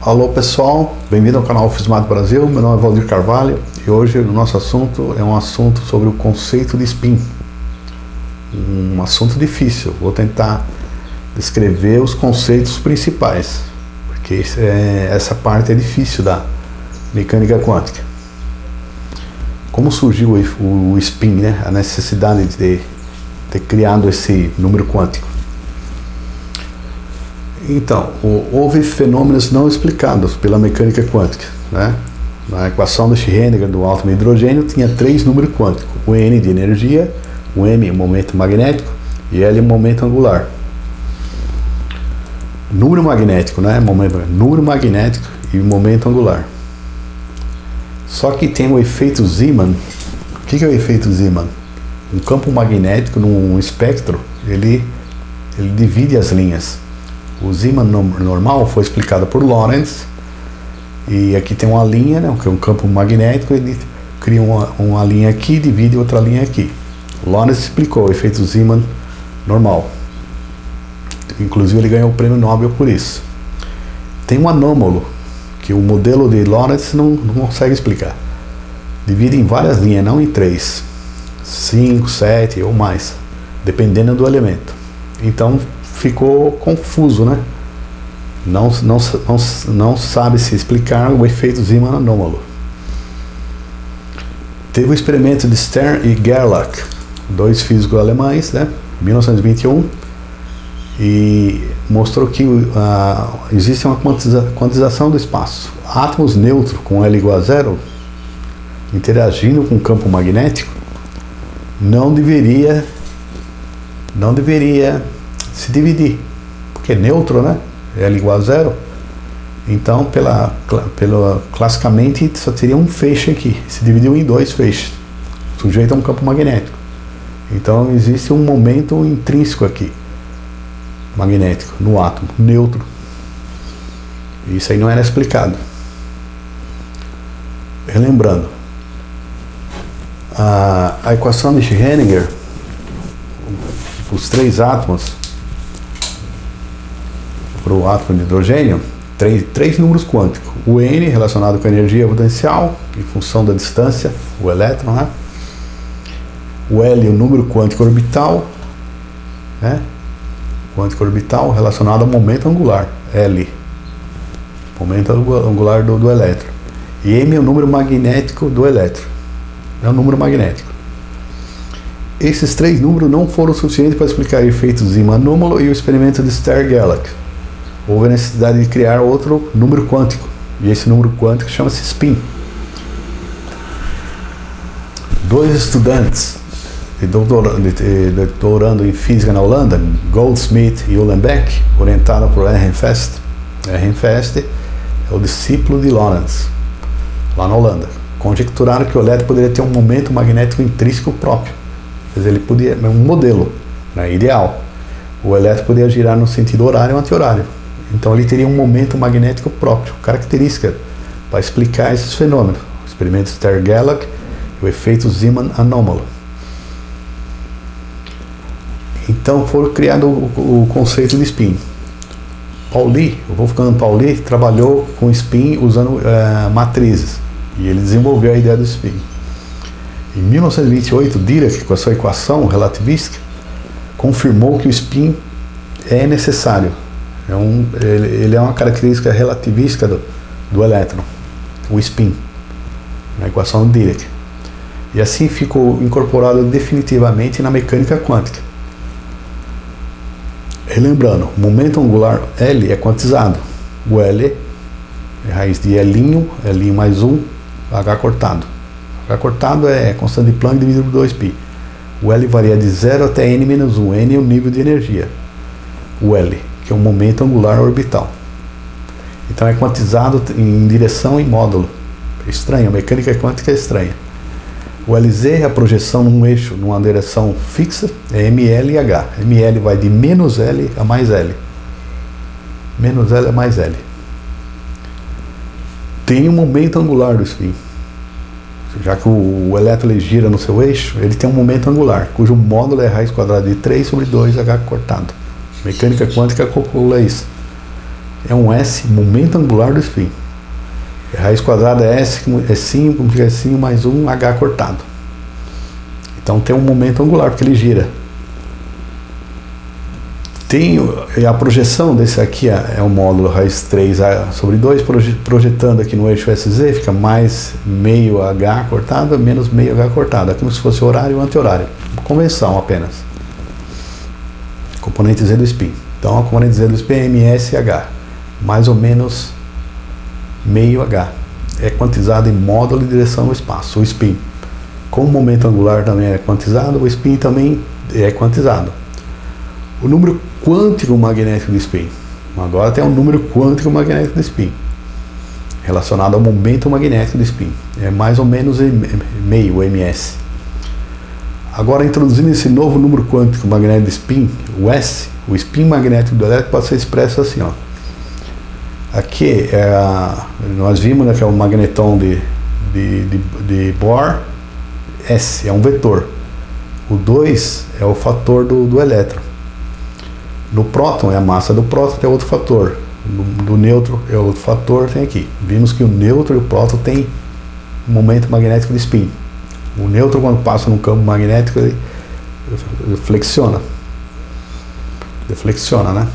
Alô pessoal, bem-vindo ao canal Fismado Brasil. Meu nome é Valdir Carvalho e hoje o nosso assunto é um assunto sobre o conceito de spin. Um assunto difícil, vou tentar descrever os conceitos principais, porque essa parte é difícil da mecânica quântica. Como surgiu o spin, né? A necessidade de ter criado esse número quântico. Então, houve fenômenos não explicados pela mecânica quântica, né? Na equação de Schrödinger do átomo de hidrogênio tinha 3 números quânticos: o N de energia, o M momento magnético e L momento angular. Número magnético, né? Número magnético e momento angular. Só que tem o efeito Zeeman. O que é o efeito Zeeman? Um campo magnético num espectro, ele divide as linhas. O Zeeman normal foi explicado por Lorentz, e aqui tem uma linha, né, que é um campo magnético, ele cria uma linha aqui, divide outra linha aqui. Lorentz explicou o efeito Zeeman normal. Inclusive ele ganhou o prêmio Nobel por isso. Tem um anômalo, que o modelo de Lorentz não consegue explicar. Divide em várias linhas, não em 3, 5, 7 ou mais, dependendo do elemento. Então ficou confuso, né? Não sabe se explicar o efeito Zeeman anômalo. Teve o experimento de Stern e Gerlach, dois físicos alemães, né? 1921, e mostrou que existe uma quantização do espaço. Átomos neutros com L igual a zero interagindo com o campo magnético não deveria se dividir, porque é neutro, né? L igual a zero. Então, classicamente, só teria um feixe aqui. Se dividiu em 2 feixes, sujeito a um campo magnético. Então, existe um momento intrínseco aqui, magnético, no átomo, neutro. Isso aí não era explicado. Relembrando, a equação de Schrödinger, os 3 átomos, para o átomo de hidrogênio, 3 números quânticos. O N relacionado com a energia potencial, em função da distância, o elétron, né? O L, o número quântico orbital, né? Quântico orbital relacionado ao momento angular, L, momento angular do elétron. E M é o número magnético do elétron, é o número magnético. Esses 3 números não foram suficientes para explicar o efeito Zeeman anômalo e o experimento de Stern-Gerlach. Houve a necessidade de criar outro número quântico, e esse número quântico chama-se spin. 2 estudantes doutorando em física na Holanda, Goldsmith e Uhlenbeck, orientados por Ehrenfest. Ehrenfest é o discípulo de Lorentz, lá na Holanda. Conjecturaram que o elétron poderia ter um momento magnético intrínseco próprio. Quer dizer, ele podia, é um modelo, né, ideal. O elétron poderia girar no sentido horário ou anti-horário. Então ele teria um momento magnético próprio, característica, para explicar esses fenômenos. O experimento Stern-Gerlach e o efeito Zeeman anômalo. Então foi criado o conceito de spin. Pauli, o Wolfgang Pauli, trabalhou com spin usando matrizes, e ele desenvolveu a ideia do spin. Em 1928, Dirac, com a sua equação relativística, confirmou que o spin é necessário. Ele é uma característica relativística do elétron, o spin, na equação de Dirac. E assim ficou incorporado definitivamente na mecânica quântica. Relembrando, o momento angular L é quantizado. O L é raiz de L', L' mais 1, H cortado. H cortado é constante de Planck dividido por 2π. O L varia de 0 até n menos 1. N é o nível de energia. O L, que é o momento angular orbital. Então é quantizado em direção e módulo. É estranho, a mecânica quântica é estranha. O LZ é a projeção num eixo, numa direção fixa, é ML e H. ML vai de menos L a mais L. Menos L a mais L. Tem um momento angular do spin. Já que o elétron gira no seu eixo, ele tem um momento angular, cujo módulo é raiz quadrada de 3 sobre 2 H cortado. Mecânica quântica calcula isso. é um S, momento angular do spin. Raiz quadrada é S, é sim, multiplica sim mais um H cortado. Então tem um momento angular, porque ele gira. Tem a projeção desse aqui, é o módulo raiz 3A sobre 2, projetando aqui no eixo SZ, fica mais meio H cortado, menos meio H cortado. É como se fosse horário e anti-horário. Convenção apenas. Componente Z do spin. Então a componente Z do spin é MSH. Mais ou menos meio H. É quantizado em módulo e direção no espaço, o spin. Como o momento angular também é quantizado, o spin também é quantizado. O número quântico magnético do spin. Agora tem um número quântico magnético do spin, relacionado ao momento magnético do spin. É mais ou menos meio ms. Agora, introduzindo esse novo número quântico magnético do spin, o S, o spin magnético do elétron pode ser expresso assim, ó. Aqui nós vimos, né, que é o magneton de Bohr. S é um vetor. O 2 é o fator do elétron. No próton é a massa do próton, tem outro fator. Do nêutron é outro fator, tem aqui. Vimos que o nêutron e o próton têm momento magnético de spin. O nêutron, quando passa num campo magnético, ele flexiona. Deflexiona, né?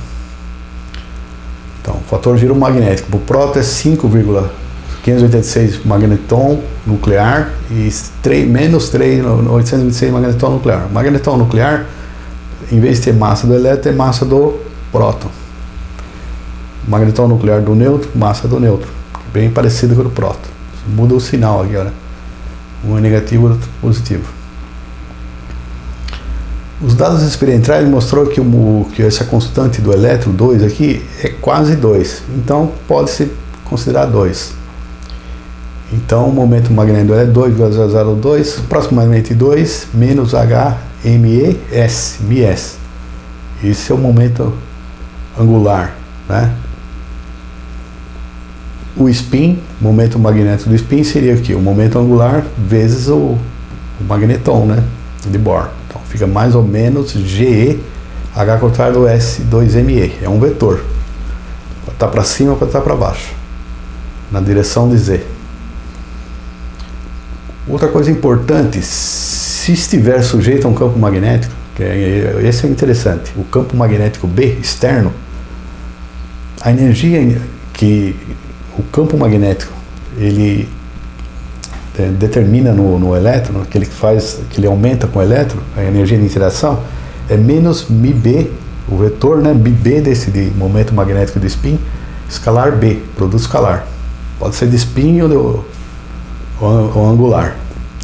Então, o fator giro magnético para o próton é 5,586 magneton nuclear e menos 3,826 magneton nuclear. O magneton nuclear, em vez de ter massa do elétron, tem massa do próton. O magneton nuclear do nêutron, massa do nêutron, bem parecido com o do próton. Muda o sinal aqui, olha. Um é negativo e outro positivo. Os dados experimentais mostrou que essa constante do elétron 2 aqui é quase 2. Então pode-se considerar 2. Então o momento magnético é 2,002, aproximadamente 2, menos HMES, ms. Esse é o momento angular, né? O spin, momento magnético do spin, seria aqui o momento angular vezes o magneton, né, de Bohr. Então fica mais ou menos GE, H contrário do S2ME. É um vetor. Pode estar para cima ou pode estar para baixo, na direção de Z. Outra coisa importante, se estiver sujeito a um campo magnético, esse é interessante, o campo magnético B, externo, a energia que o campo magnético ele determina no elétron, que ele aumenta com o elétron, a energia de interação, é menos μB, o vetor, né, μB de momento magnético de spin, escalar B, produto escalar. Pode ser de spin ou angular.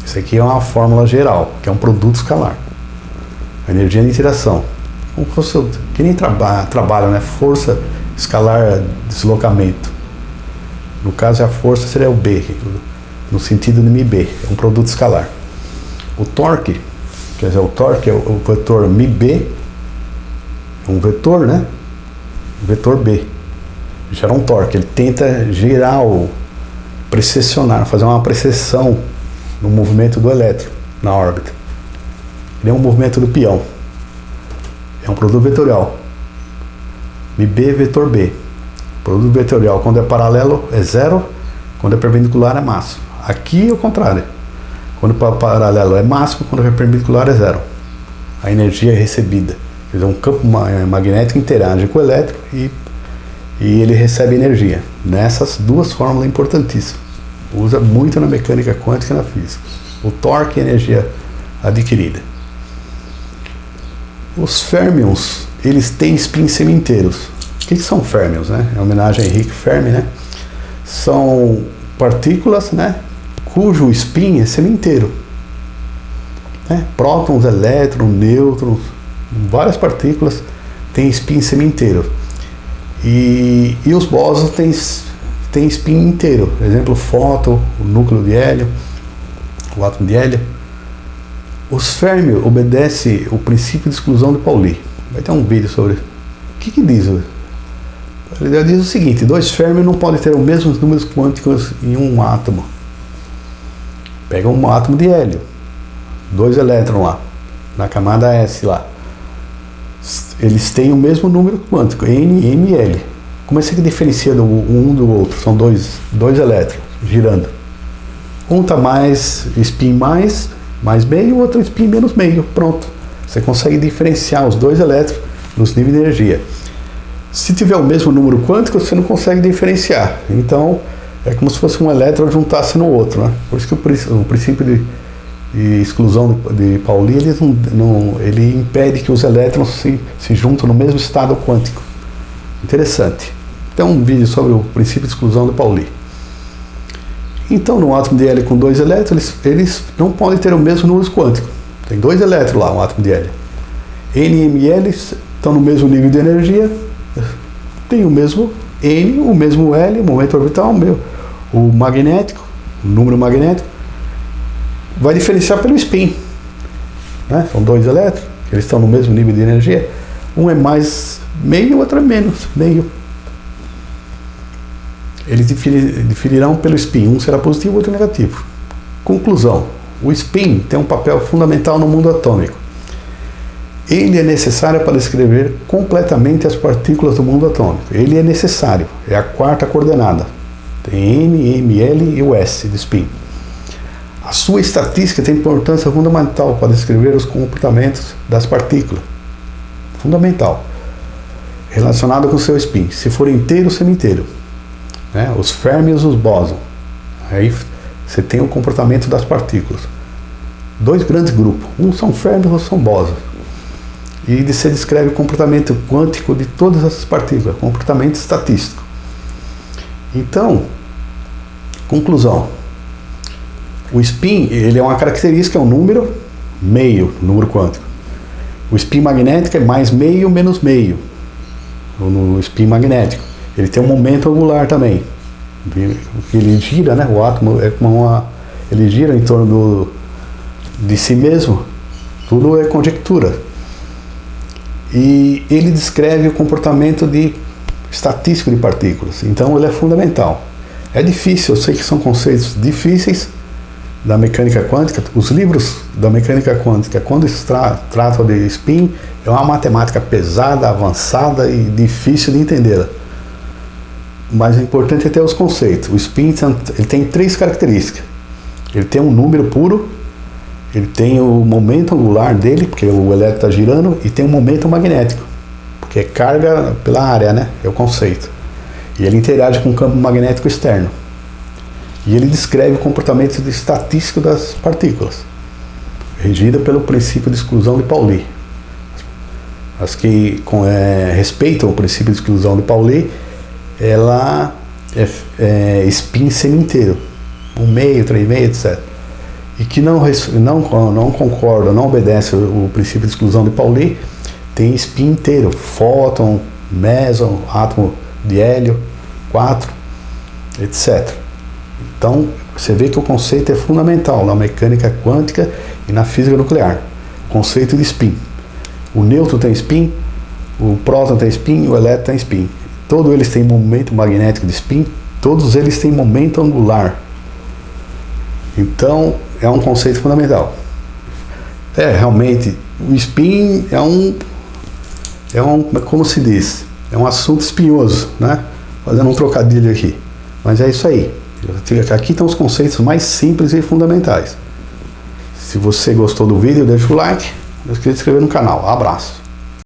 Isso aqui é uma fórmula geral, que é um produto escalar. A energia de interação. Como fosse, que nem trabalho, né? Força escalar deslocamento. No caso, a força seria o B, no sentido de μB, é um produto escalar. O torque, quer dizer, o torque é o vetor μB, um vetor, né? Vetor B. Gera um torque, ele tenta gerar precessionar, fazer uma precessão no movimento do elétron na órbita. Ele é um movimento do peão. É um produto vetorial. μB vetor B. Produto vetorial, quando é paralelo é zero, quando é perpendicular é máximo. Aqui é o contrário. Quando é paralelo é máximo, quando é perpendicular é zero. A energia é recebida. Quer dizer, um campo magnético interage com o elétron e ele recebe energia. Nessas duas fórmulas importantíssimas. Usa muito na mecânica quântica e na física. O torque e a energia adquirida. Os férmions, eles têm spins semi-inteiros. O que são férmions, né? É homenagem a Henrique Fermi, né? São partículas, né, cujo spin é semi-inteiro. Né? Prótons, elétrons, nêutrons, várias partículas têm spin semi-inteiro. E os bósons têm spin inteiro. Por exemplo, o fóton, o núcleo de hélio, o átomo de hélio. Os férmions obedecem o princípio de exclusão de Pauli. Vai ter um vídeo sobre. O que diz? Ele diz o seguinte: dois férmions não podem ter os mesmos números quânticos em um átomo. Pega um átomo de hélio, dois elétrons lá, na camada S lá. Eles têm o mesmo número quântico, N, M e L. Como é que você diferencia um do outro? São dois elétrons girando. Um está mais spin mais meio, o outro spin menos meio. Pronto. Você consegue diferenciar os dois elétrons nos níveis de energia. Se tiver o mesmo número quântico, você não consegue diferenciar. Então, é como se fosse um elétron juntasse no outro, né? Por isso que o princípio de exclusão de Pauli, ele impede que os elétrons se juntem no mesmo estado quântico. Interessante. Tem um vídeo sobre o princípio de exclusão de Pauli. Então, no átomo de hélio com dois elétrons, eles não podem ter o mesmo número quântico. Tem dois elétrons lá, um átomo de hélio. N e ML estão no mesmo nível de energia, tem o mesmo N, o mesmo L, o momento orbital, o magnético, o número magnético, vai diferenciar pelo spin. Né? São dois elétrons, eles estão no mesmo nível de energia, um é mais meio, o outro é menos meio. Eles diferirão pelo spin, um será positivo, o outro negativo. Conclusão: o spin tem um papel fundamental no mundo atômico. Ele é necessário para descrever completamente as partículas do mundo atômico. Ele é necessário, é a quarta coordenada. Tem N, M, L e o S de spin. A sua estatística tem importância fundamental para descrever os comportamentos das partículas. Fundamental. Relacionado com o seu spin. Se for inteiro, semi-inteiro. Né? Os férmions e os bósons. Aí você tem o comportamento das partículas. Dois grandes grupos. Um são férmions, outro são bósons. E você descreve o comportamento quântico de todas essas partículas, comportamento estatístico. Então, conclusão: o spin, ele é uma característica, é um número meio, número quântico. O spin magnético é mais meio menos meio, no spin magnético. Ele tem um momento angular também. Ele gira, né? O átomo é como ele gira em torno de si mesmo. Tudo é conjectura. E ele descreve o comportamento estatístico de partículas. Então ele é fundamental. É difícil, eu sei que são conceitos difíceis da mecânica quântica. Os livros da mecânica quântica, quando se tratam de spin, é uma matemática pesada, avançada e difícil de entendê-la. Mas o importante é ter os conceitos. O spin ele tem três características. Ele tem um número puro, ele tem o momento angular dele, porque o elétron está girando, e tem um momento magnético, porque é carga pela área, né? É o conceito. E ele interage com o campo magnético externo. E ele descreve o comportamento estatístico das partículas, regida pelo princípio de exclusão de Pauli. As que respeitam o princípio de exclusão de Pauli, ela é spin semi-inteiro, 1,5, 3,5, etc. E que não concorda, não obedece o princípio de exclusão de Pauli, tem spin inteiro, fóton, meson, átomo de hélio, 4, etc. Então, você vê que o conceito é fundamental na mecânica quântica e na física nuclear. O conceito de spin. O nêutron tem spin, o próton tem spin, o elétron tem spin. Todos eles têm momento magnético de spin, todos eles têm momento angular. Então, é um conceito fundamental. Realmente, o spin como se diz, é um assunto espinhoso, né? Fazendo um trocadilho aqui. Mas é isso aí. Aqui estão os conceitos mais simples e fundamentais. Se você gostou do vídeo, deixa o like, não esqueça de se inscrever no canal. Abraço.